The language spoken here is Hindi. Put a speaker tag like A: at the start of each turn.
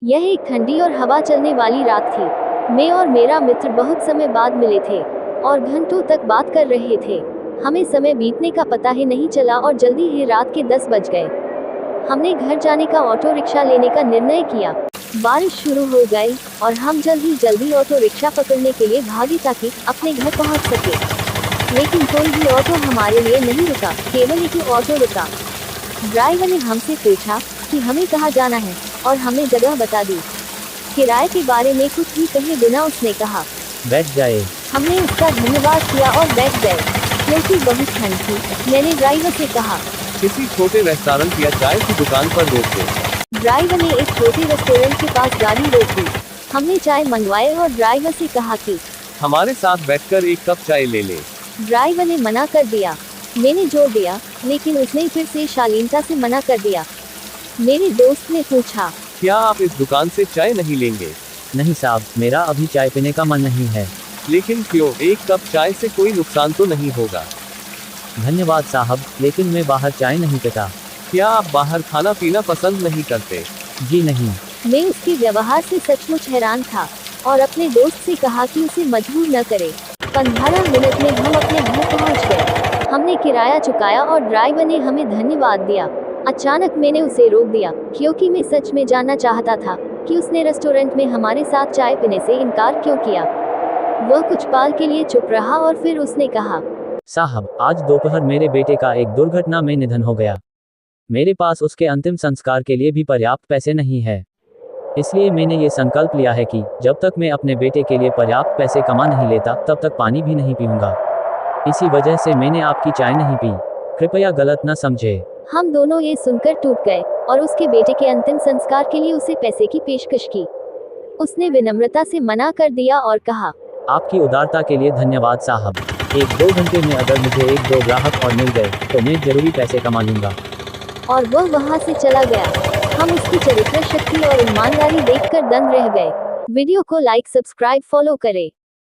A: यह एक ठंडी और हवा चलने वाली रात थी। मैं और मेरा मित्र बहुत समय बाद मिले थे और घंटों तक बात कर रहे थे। हमें समय बीतने का पता ही नहीं चला और जल्दी ही रात के 10 बज गए। हमने घर जाने का ऑटो रिक्शा लेने का निर्णय किया। बारिश शुरू हो गई और हम जल्दी ऑटो रिक्शा पकड़ने के लिए भागे ताकि अपने घर पहुंच सके। लेकिन कोई भी ऑटो हमारे लिए नहीं रुका, केवल एक ही ऑटो रुका। ड्राइवर ने हमसे पूछा कि हमें कहाँ जाना है और हमने जगह बता दी। किराए के बारे में कुछ भी कहे बिना उसने कहा,
B: बैठ जाए।
A: हमने उसका धन्यवाद किया और बैठ गए। क्योंकि बहुत ठंड थी, मैंने ड्राइवर से कहा,
C: किसी छोटे रेस्टोरेंट या चाय की दुकान पर रोक दे।
A: ड्राइवर ने एक छोटे रेस्टोरेंट के पास गाड़ी रोक दी। हमने चाय मंगवाए और ड्राइवर से कहा कि
C: हमारे साथ बैठकर एक कप चाय ले ले।
A: ड्राइवर ने मना कर दिया। मैंने जोर दिया, लेकिन उसने फिर से शालीनता से मना कर दिया। मेरे दोस्त ने पूछा,
C: क्या आप इस दुकान से चाय नहीं लेंगे?
B: नहीं साहब, मेरा अभी चाय पीने का मन नहीं है।
C: लेकिन क्यों? एक कप चाय से कोई नुकसान तो नहीं होगा।
B: धन्यवाद साहब, लेकिन मैं बाहर चाय नहीं पीता।
C: क्या आप बाहर खाना पीना पसंद नहीं करते?
B: जी नहीं।
A: मैं उसके व्यवहार से सचमुच हैरान था और अपने दोस्त से कहा कि उसे मजबूर न करे। 15 मिनट में हम अपने घर पहुंच गए। हमने किराया चुकाया और ड्राइवर ने हमें धन्यवाद दिया। अचानक मैंने उसे रोक दिया क्योंकि मैं सच में जानना चाहता था कि उसने रेस्टोरेंट में हमारे साथ चाय पीने से इनकार क्यों किया। वह कुछ पाल के लिए चुप रहा और फिर उसने कहा,
B: साहब, आज दोपहर मेरे बेटे का एक दुर्घटना में निधन हो गया। मेरे पास उसके अंतिम संस्कार के लिए भी पर्याप्त पैसे नहीं है। इसलिए मैंने ये संकल्प लिया है कि जब तक मैं अपने बेटे के लिए पर्याप्त पैसे कमा नहीं लेता तब तक पानी भी नहीं पीऊंगा। इसी वजह से मैंने आपकी चाय नहीं पी। कृपया गलत न समझे।
A: हम दोनों ये सुनकर टूट गए और उसके बेटे के अंतिम संस्कार के लिए उसे पैसे की पेशकश की। उसने विनम्रता से मना कर दिया और कहा,
B: आपकी उदारता के लिए धन्यवाद साहब। 1-2 घंटे में अगर मुझे 1-2 ग्राहक और मिल गए तो मैं जरूरी पैसे कमा लूंगा।
A: और वह वहां से चला गया। हम उसकी चरित्र शक्ति और ईमानदारी देखकर दंग रह गए। वीडियो को लाइक, सब्सक्राइब, फॉलो करें।